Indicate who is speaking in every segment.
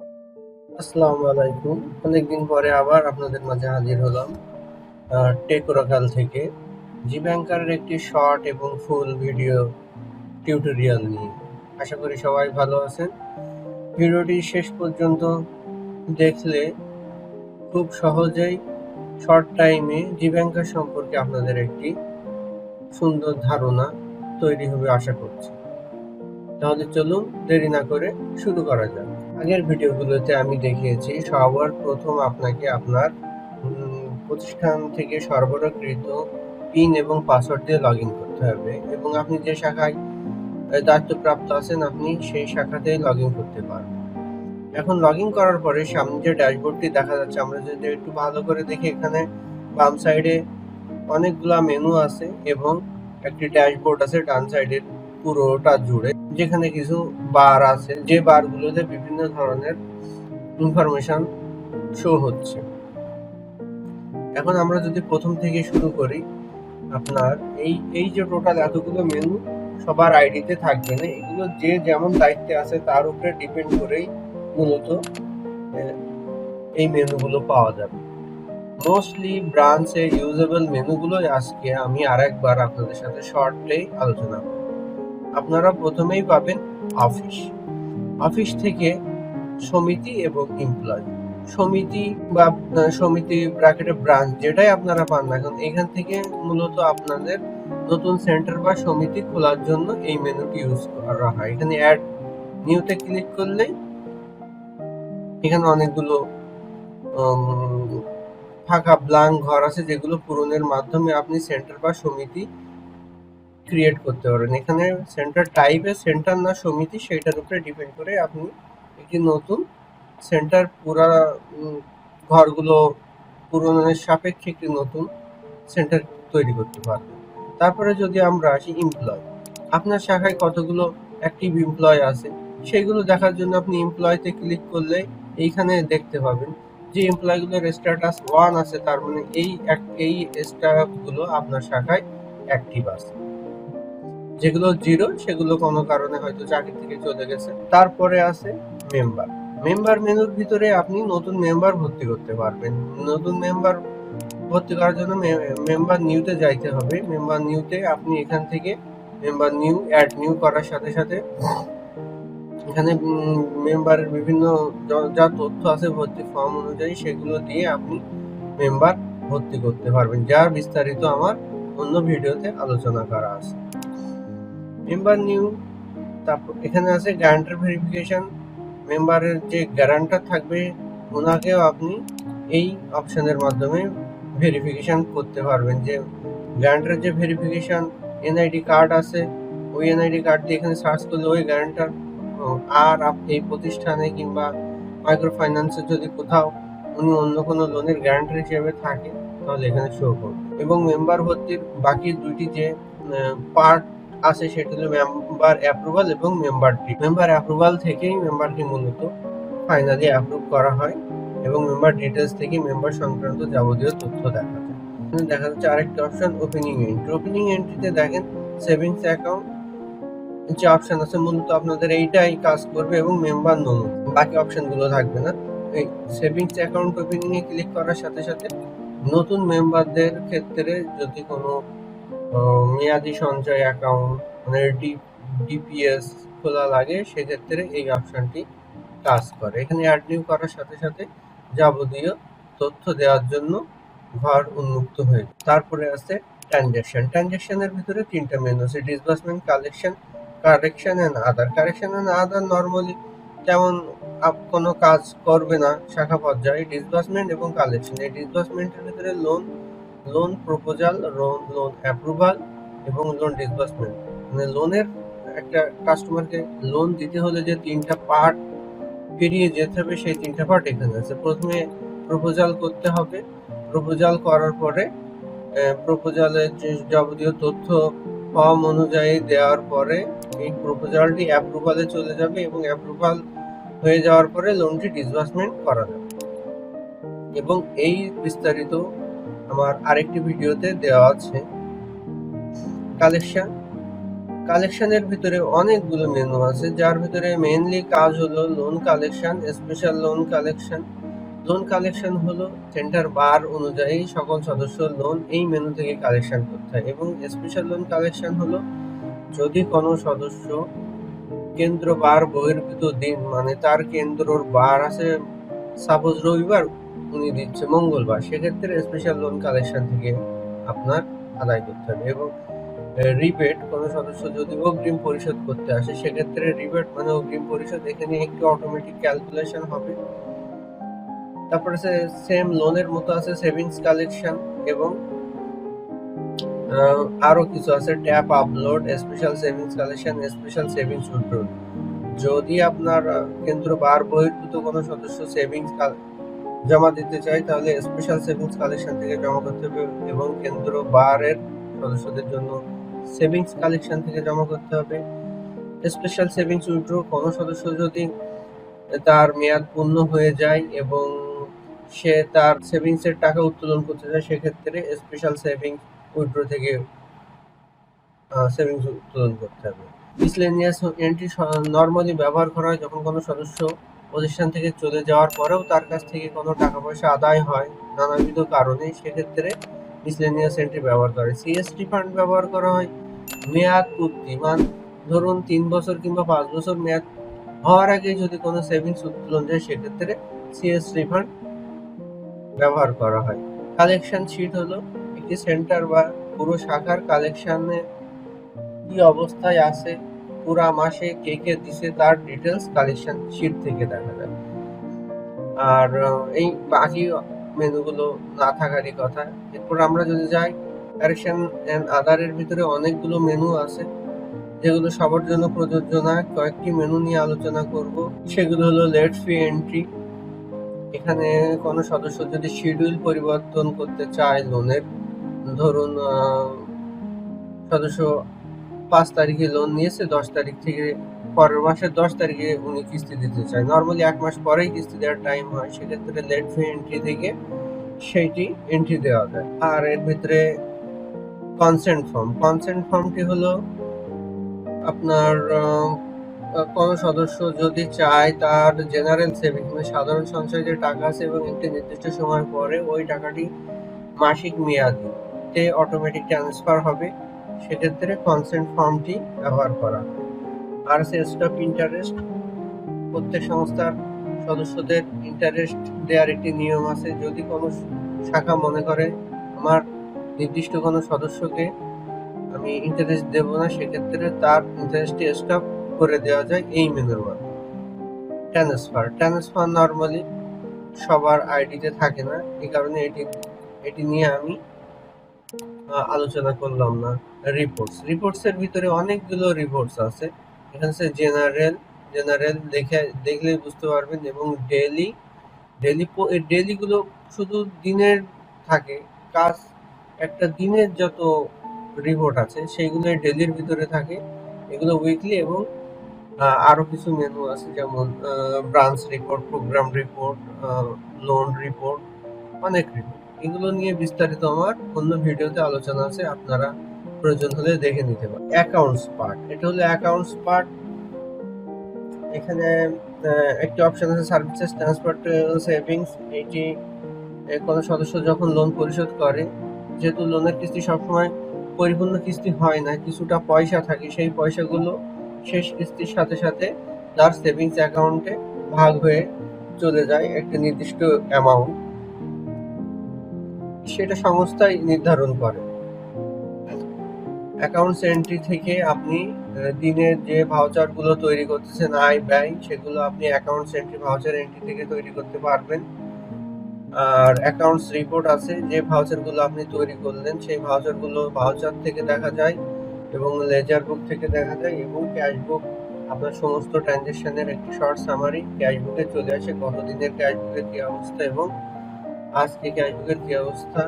Speaker 1: আসসালামু আলাইকুম। অনেকদিন পরে আবার আপনাদের মাঝে হাজির হলাম টেক ওরাকাল থেকে জি ব্যাংকারের একটি শর্ট এবং ফুল ভিডিও টিউটোরিয়াল নিয়ে। আশা করি সবাই ভালো আছেন। ভিডিওটি শেষ পর্যন্ত দেখলে খুব সহজেই শর্ট টাইমে জি ব্যাংকার সম্পর্কে আপনাদের একটি সুন্দর ধারণা তৈরি হবে আশা করছি। তাহলে চলুন দেরি না করে শুরু করা যাক। আগের ভিডিওগুলোতে আমি দেখিয়েছি সবার প্রথম আপনাকে আপনার প্রতিষ্ঠান থেকে সরবরাহকৃত পিন এবং পাসওয়ার্ড দিয়ে লগ ইন করতে হবে এবং আপনি যে শাখায় দায়িত্বপ্রাপ্ত আছেন আপনি সেই শাখাতেই লগ ইন করতে পারবেন। এখন লগ ইন করার পরে সামনে যে ড্যাশবোর্ডটি দেখা যাচ্ছে, আমরা যদি একটু ভালো করে দেখি, এখানে বাম সাইডে অনেকগুলা মেনু আছে এবং একটি ড্যাশবোর্ড আছে ডান সাইডের পুরোটা জুড়ে, যেখানে কিছু বার আছে, যে বারগুলোতে বিভিন্ন ধরনের ইনফরমেশন শো হচ্ছে। এখন আমরা যদি প্রথম থেকে শুরু করি, আপনার এই যে টোটাল এতগুলো মেনু সবার আইডিতে থাকবে না, এগুলো যে যেমন দায়িত্বে আছে তার উপরে ডিপেন্ড করেই মূলত এই মেনুগুলো পাওয়া যাবে। মোস্টলি ব্রাঞ্চে ইউজেবল মেনুগুলো আজকে আমি আরেকবার আপনাদের সাথে শর্টলি আলোচনা করব। আপনারা প্রথমেই পাবেন অফিস। অফিস থেকে সমিতি এবং এমপ্লয়ি। সমিতি বা সমিতি ব্র্যাকেটে ব্রাঞ্চ, যেটাই আপনারা পান না কারণ, এখান থেকে মূলত আপনাদের নতুন সেন্টার বা সমিতি খোলার জন্য এই মেনুটি ইউজ করা হয়। এখানে অ্যাড নিউতে ক্লিক করলেই এখানে অনেকগুলো ফাঁকা ব্ল্যাঙ্ক ঘর আছে, যেগুলো পূরণের মাধ্যমে আপনি সেন্টার বা সমিতি ক্রিয়েট করতে পারেন। এখানে সেন্টার টাইপে সেন্টার না সমিতি, সেইটার উপরে ডিপেন্ড করে আপনি একটি নতুন সেন্টার পুরা ঘরগুলো পূরণের সাপেক্ষে একটি নতুন সেন্টার তৈরি করতে পারবেন। তারপরে যদি আমরা আসি এমপ্লয়, আপনার শাখায় কতগুলো অ্যাক্টিভ এমপ্লয় আছে সেগুলো দেখার জন্য আপনি এমপ্লয়তে ক্লিক করলে এইখানে দেখতে পাবেন যে এমপ্লয়গুলোর স্ট্যাটাস 1 আছে, তার মানে এই স্টাফগুলো আপনার শাখায় অ্যাক্টিভ আছে। যেগুলো 0 সেগুলো কোনো কারণে হয়তো চাকরি থেকে চলে গেছে। তারপরে আছে মেম্বার। মেম্বার মেনুর ভিতরে আপনি নতুন মেম্বার ভর্তি করতে পারবেন। নতুন মেম্বার ভর্তি করার জন্য মেম্বার নিউতে যাইতে হবে। মেম্বার নিউতে আপনি এখান থেকে মেম্বার নিউ অ্যাড নিউ করার সাথে সাথে এখানে মেম্বারের বিভিন্ন যা তথ্য আছে ভর্তি ফর্ম অনুযায়ী সেগুলো দিয়ে আপনি মেম্বার ভর্তি করতে পারবেন, যার বিস্তারিত আমার অন্য ভিডিওতে আলোচনা করা আছে। মেম্বার নিউ, তারপর এখানে আছে গ্যারান্টার ভেরিফিকেশন। মেম্বারের যে গ্যারান্টার থাকবে ওনাকেও আপনি এই অপশনের মাধ্যমে ভেরিফিকেশন করতে পারবেন। যে গ্যারান্টারের যে ভেরিফিকেশন এনআইডি কার্ড আছে, ওই এনআইডি কার্ড দিয়ে এখানে সার্চ করলে ওই গ্যারান্টার আর এই প্রতিষ্ঠানে কিংবা মাইক্রো ফাইন্যান্সে যদি কোথাও উনি অন্য কোনো লোনের গ্যারান্টার হিসেবে থাকে তাহলে এখানে শো করবে। এবং মেম্বার ভর্তির বাকি দুইটি যে পার্ট আছে সেটা হলো মেম্বার অ্যাপ্রুভাল এবং মেম্বার ডিটেইলস। মেম্বার অ্যাপ্রুভাল থেকেই মেম্বারকে মূলত ফাইনালি অ্যাপ্রুভ করা হয় এবং মেম্বার ডিটেইলস থেকে মেম্বার সংক্রান্ত যাবতীয় তথ্য দেখা যায়। এখানে দেখা যাচ্ছে আরেকটি অপশন ওপেনিং এন্ট্রি। ওপেনিং এন্ট্রিতে দেখেন সেভিংস অ্যাকাউন্ট যে অপশন আছে, মূলত আপনাদের এইটাই কাজ করবে এবং মেম্বার নমুনা, বাকি অপশনগুলো থাকবে না। এই সেভিংস অ্যাকাউন্ট ওপেনিং এ ক্লিক করার সাথে সাথে নতুন মেম্বারদের ক্ষেত্রে যদি কোনো মেয়াদি সঞ্চয় অ্যাকাউন্ট মানে ডিপিএস খোলা লাগে, সেক্ষেত্রে এই অপশনটি কাজ করে। এখানে অ্যাড নিউ করার সাথে সাথে যাবতীয় তথ্য দেওয়ার জন্য ঘর উন্মুক্ত হয়ে যায়। তারপরে আছে ট্রানজ্যাকশন। ট্রানজ্যাকশনের ভিতরে 3টা মেনু আছে, disbursement, collection, correction and other. Correction and other normally তেমন কোনো কাজ করবে না শাখা পর্যায়ে। ডিসবার্সমেন্ট এবং কালেকশন, এই ডিসবার্সমেন্টের ভিতরে লোন প্রপোজাল, লোন অ্যাপ্রুভাল এবং লোন ডিসবার্সমেন্ট। মানে লোনের একটা কাস্টমারকে লোন দিতে হলে যে 3টা পার্ট পেরিয়ে যেতে হবে, সেই 3টা পার্ট এখানে আছে। প্রথমে প্রপোজাল করতে হবে, প্রপোজাল করার পরে প্রপোজালের যে যাবতীয় তথ্য ফর্ম অনুযায়ী দেওয়ার পরে এই প্রপোজালটি অ্যাপ্রুভালে চলে যাবে এবং অ্যাপ্রুভাল হয়ে যাওয়ার পরে লোনটি ডিসবার্সমেন্ট করা যাবে। এবং এই বিস্তারিত আমার আরেকটি ভিডিওতে দেওয়া আছে। কালেকশন, কালেকশনের ভিতরে অনেকগুলো মেনু আছে, যার ভিতরে মেইনলি কাজ হলো loan collection, special loan collection. Loan collection হলো সেন্টার বার অনুযায়ী সকল সদস্য লোন এই মেনু থেকে কালেকশন করতে হয়, এবং স্পেশাল লোন কালেকশন হলো যদি কোনো সদস্য কেন্দ্র বার বহির্ভূত দিন, মানে তার কেন্দ্রর বার আছে সাপোজ রবিবার, উনি দিচ্ছে মঙ্গলবার, সেক্ষেত্রে স্পেশাল লোন কালেকশন থেকে আপনার আদায় করতে হবে। এবং রিবেট, কোনো সদস্য যদি অগ্রিম পরিশোধ করতে আসে, সেক্ষেত্রে রিবেট মানে অগ্রিম পরিশোধ, এখানে একটু অটোমেটিক ক্যালকুলেশন হবে। তারপরে সেম লোনের মতো আছে সেভিংস কালেকশন, এবং আরো কিছু আছে tap upload, special savings collection, special savings withdrawal. যদি আপনার কেন্দ্র বার বহির্ভূত কোনো সদস্য সেভিংস জমা দিতে চায়, তাহলে স্পেশাল সেভিংস কালেকশন থেকে জমা করতে হবে, এবং কেন্দ্র বারের সদস্যদের জন্য সেভিংস কালেকশন থেকে জমা করতে হবে। স্পেশাল সেভিংস উইথড্র, কোনো সদস্য যদি তার মেয়াদ পূর্ণ হয়ে যায় এবং সে তার সেভিংসের টাকা উত্তোলন করতে চায়, সেক্ষেত্রে স্পেশাল সেভিংস উইথড্র থেকে সেভিংস উত্তোলন করতে হবে। মিসলেনিয়াস এন্ট্রি নর্মালি ব্যবহার করা হয় যখন কোনো সদস্য প্রতিষ্ঠান থেকে চলে যাওয়ার পরেও তার কাছ থেকে কোনো টাকা পয়সা আদায় হয় নানাবিধ কারণে, সেক্ষেত্রে মিসলেনিয়াস এন্ট্রি ব্যবহার করে। সিএসটি ফান্ড ব্যবহার করা হয় মেয়াদ পূর্তি, ধরুন 3 বছর কিংবা 5 বছর মেয়াদ হওয়ার আগে যদি কোনো সেভিংস উত্তোলন যায়, সেক্ষেত্রে সিএসটি ফান্ড ব্যবহার করা হয়। কালেকশন শিট হলো একটি সেন্টার বা পুরো শাখার কালেকশনে কি অবস্থায় আছে, পুরা মাসে কে কে দিছে তার ডিটেলস কালেকশন শিট থেকে দেখা যায়। আর এই বাকি মেনুগুলো না থাকারই কথা। এরপর আমরা যদি যাই কারেকশন এন্ড আদারের ভিতরে অনেকগুলো মেনু আছে, যেগুলো সবার জন্য প্রযোজ্য না। কয়েকটি মেনু নিয়ে আলোচনা করব, সেগুলো হলো লেট ফি এন্ট্রি। এখানে কোনো সদস্য যদি শিডিউল পরিবর্তন করতে চায় লোনের, ধরুন সদস্য 5 তারিখে লোন নিয়েছে, 10 তারিখ থেকে পরের মাসের 10 তারিখে উনি কিস্তি দিতে চায়, নর্মালি 1 মাস পরেই কিস্তি দেওয়ার টাইম হয়, সেক্ষেত্রে লেট ফি এন্ট্রি থেকে সেইটি এন্ট্রি দেওয়া যায়। আর এর ভিতরে কনসেন্ট ফর্মটি হলো আপনার কোনো সদস্য যদি চায় তার জেনারেল সেভিংস মানে সাধারণ সঞ্চয় যে টাকা আছে এবং একটি নির্দিষ্ট সময় পরে ওই টাকাটি মাসিক মেয়াদে অটোমেটিক ট্রান্সফার হবে, সেক্ষেত্রে কনসেন্ট ফর্মটি ব্যবহার করা হয়। আর স্টপ ইন্টারেস্ট, প্রত্যেক সংস্থার সদস্যদের ইন্টারেস্ট দেওয়ার একটি নিয়ম আছে। যদি কোনো শাখা মনে করে আমার নির্দিষ্ট কোনো সদস্যকে আমি ইন্টারেস্ট দেব না, সেক্ষেত্রে তার ইন্টারেস্টটি স্টপ করে দেওয়া যায় এই মেনুর মাধ্যমে। ট্রান্সফার নর্মালি সবার আইডিতে থাকে না, এই কারণে এটি নিয়ে আমি আলোচনা করলাম না। রিপোর্টসের ভিতরে অনেকগুলো রিপোর্টস আছে। এখানে জেনারেল দেখলেই বুঝতে পারবেন, এবং ডেলিগুলো শুধু দিনের থাকে কাজ, একটা দিনের যত রিপোর্ট আছে সেইগুলো ডেলির ভিতরে থাকে, এগুলো উইকলি। এবং আরো কিছু মেনু আছে, যেমন branch report, program report, loan report, অনেক রিপোর্ট। এগুলো নিয়ে বিস্তারিত আমার অন্য ভিডিওতে আলোচনা আছে, আপনারা প্রয়োজন হলে দেখে নিতে পারেন। অ্যাকাউন্টস পার্ট, এটা হলো অ্যাকাউন্টস পার্ট। এখানে একটি অপশন আছে সার্ভিসেস ট্রান্সফার টু সেভিংস। এটি কোনো সদস্য যখন লোন পরিশোধ করে, যেহেতু লোনের কিস্তি সবসময় পরিপূর্ণ কিস্তি হয় না, কিছুটা পয়সা থাকে, সেই পয়সাগুলো শেষ কিস্তির সাথে সাথে তার সেভিংস অ্যাকাউন্টে ভাগ হয়ে চলে যায় একটা নির্দিষ্ট অ্যামাউন্ট, সেটা সংস্থাই নির্ধারণ করে। অ্যাকাউন্টস এন্ট্রি থেকে আপনি দিনের যে ভাউচারগুলো তৈরি করতেছেন আয় ব্যয়, সেগুলো আপনি অ্যাকাউন্টস এন্ট্রি ভাউচার এন্ট্রি থেকে তৈরি করতে পারবেন। আর অ্যাকাউন্টস রিপোর্ট আছে, যে ভাউচারগুলো আপনি তৈরি করলেন সেই ভাউচারগুলো ভাউচার থেকে দেখা যায় এবং লেজার বুক থেকে দেখা যায়, এবং ক্যাশ বুক আপনার সমস্ত ট্রানজ্যাকশনের একটি শর্ট সামারি ক্যাশ বুকে চলে আসে, কতদিনের ক্যাশ বুকের কী অবস্থা এবং আজকে ক্যাশ বুকের কী অবস্থা,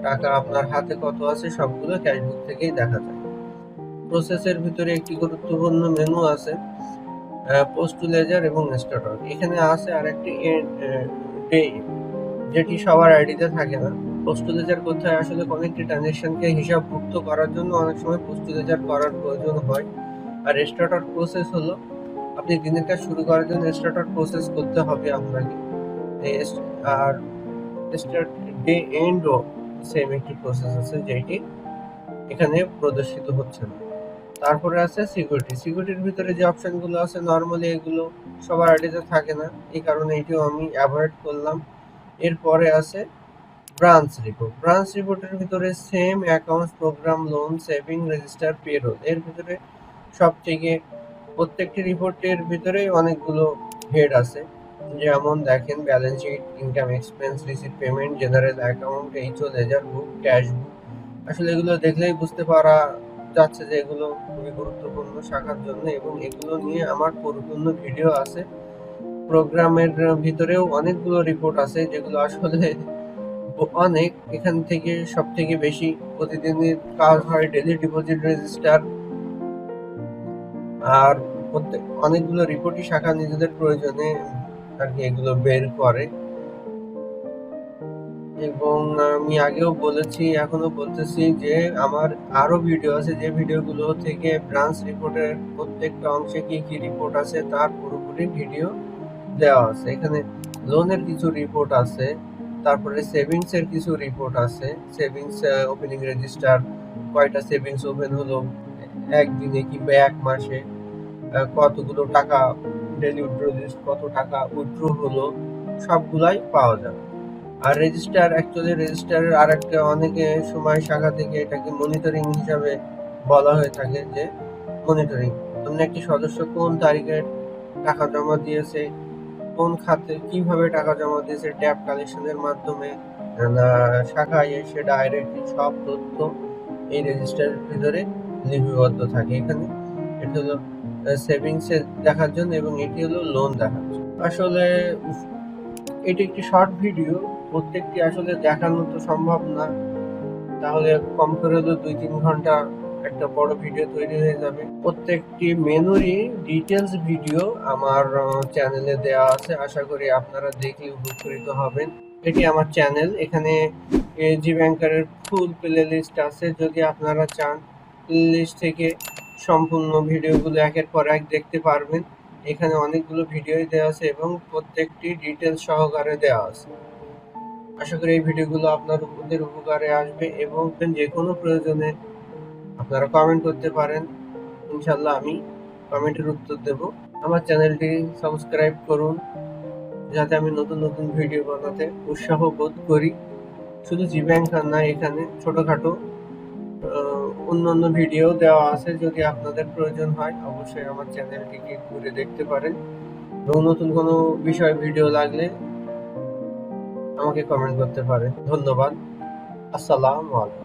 Speaker 1: টাকা আপনার হাতে কত আছে, সবগুলো ক্যাশ বুক থেকেই দেখা যায়। প্রসেসের ভিতরে একটি গুরুত্বপূর্ণ মেনু আছে পোস্ট টু লেজার এবং স্ট্যাটাস। এখানে আছে আর একটি যেটি সবার আইডিতে থাকে না, পোস্ট লেজার কোথায় আসলে কোনো একটি ট্রানজ্যাকশনকে হিসাবভুক্ত করার জন্য অনেক সময় পোস্ট লেজার করার প্রয়োজন হয়। আর স্টার্টার প্রসেস হলো আপনি দিনের কাজ শুরু করার জন্য স্টার্টার প্রসেস করতে হবে আপনাকে। আর স্টার্ট ডে এন্ডও সেম একটি প্রসেস আছে যেটি এখানে প্রদর্শিত হচ্ছে না। তারপরে আছে সিকিউরিটির ভিতরে যে অপশনগুলো আছে নর্মালি এগুলো সবার আইডিতে থাকে না, এই কারণে এটিও আমি অ্যাভয়েড করলাম। এরপরে আছে ব্রাঞ্চ রিপোর্টের ভিতরে same accounts, program, loan, saving, register, payroll এর ভিতরে সবথেকে প্রত্যেকটি রিপোর্টের ভিতরে অনেকগুলো হেড আছে, যেমন দেখেন balance sheet, income, expense, receipt, payment, general account, HO, ledger book, cash book. আসলে এগুলো দেখলেই বুঝতে পারা যাচ্ছে যে এগুলো খুবই গুরুত্বপূর্ণ শাখার জন্য, এবং এগুলো নিয়ে আমার পরিপূর্ণ ভিডিও আছে। প্রোগ্রামের ভিতরেও অনেকগুলো রিপোর্ট আছে যেগুলো আসলে অনেক, এখান থেকে সব থেকে বেশি প্রতিদিনের কাজ হয় ডেলি ডিপোজিট রেজিস্টার। আর অনেকগুলো রিপোর্টই শাখা নিজেদের প্রয়োজনে আর কি এগুলো বের করে। এবং আমি আগেও বলেছি, এখনো বলতেছি যে আমার আরো ভিডিও আছে যে ভিডিওগুলো থেকে ব্রাঞ্চ রিপোর্টের প্রত্যেকটা অংশে কি কি রিপোর্ট আছে তার পুরোপুরি ভিডিও দেওয়া আছে। এখানে লোনের কিছু রিপোর্ট আছে, তারপরে সেভিংস এর কিছু রিপোর্ট আছে। সেভিংস ওপেনিং রেজিস্টার, কয়টা সেভিংস ওপেন হলো একদিনে কিংবা এক মাসে, কতগুলো টাকা ডেলি উইথড্র লিস্ট, কত টাকা উইথড্র হলো, সবগুলাই পাওয়া যাবে। আর রেজিস্টারের আর একটা অনেকে সময় শাখা থেকে এটাকে মনিটরিং হিসাবে বলা হয়ে থাকে, যে মনিটরিং অন্য একটি সদস্য কোন তারিখে টাকা জমা দিয়েছে, কোন খাতে কিভাবে টাকা জমা দিয়েছে, ট্যাপ কালেকশনের মাধ্যমে শাখায় এসে ডাইরেক্টলি সব তথ্য এই রেজিস্টারের ভিতরে লিপিবদ্ধ থাকে। এখানে এটা হলো সেভিংস দেখার জন্য এবং এটি হলো লোন দেখার জন্য। আসলে এটি একটি শর্ট ভিডিও, প্রত্যেকটি আসলে দেখানো তো সম্ভব না, তাহলে কম করে হলেও 2-3 ঘন্টা একটা বড় ভিডিও তৈরি হয়ে যাবে। প্রত্যেকটি মেনুরই ডিটেলস ভিডিও আমার চ্যানেলে দেওয়া আছে, আশা করি আপনারা দেখে উপকৃত হবেন। এটি আমার চ্যানেল, এখানে জি ব্যাংকারের ফুল প্লে লিস্ট আছে, যদি আপনারা চান প্লে লিস্ট থেকে সম্পূর্ণ ভিডিওগুলো একের পর এক দেখতে পারবেন। এখানে অনেকগুলো ভিডিওই দেওয়া আছে এবং প্রত্যেকটি ডিটেলস সহকারে দেওয়া আছে। আশা করি এই ভিডিওগুলো আপনাদের উপকারে আসবে, এবং যে কোনো প্রয়োজনে আপনারা কমেন্ট করতে পারেন, ইনশাল্লাহ আমি কমেন্টের উত্তর দেব। আমার চ্যানেলটি সাবস্ক্রাইব করুন যাতে আমি নতুন নতুন ভিডিও বানাতে উৎসাহ বোধ করি। শুধু জি ব্যাংকার না, এখানে ছোটখাটো অন্যান্য ভিডিও দেওয়া আছে, যদি আপনাদের প্রয়োজন হয় অবশ্যই আমার চ্যানেলটিকে ঘুরে দেখতে পারেন, এবং নতুন কোনো বিষয় ভিডিও লাগলে আমাকে কমেন্ট করতে পারেন। ধন্যবাদ। আসসালামু আলাইকুম।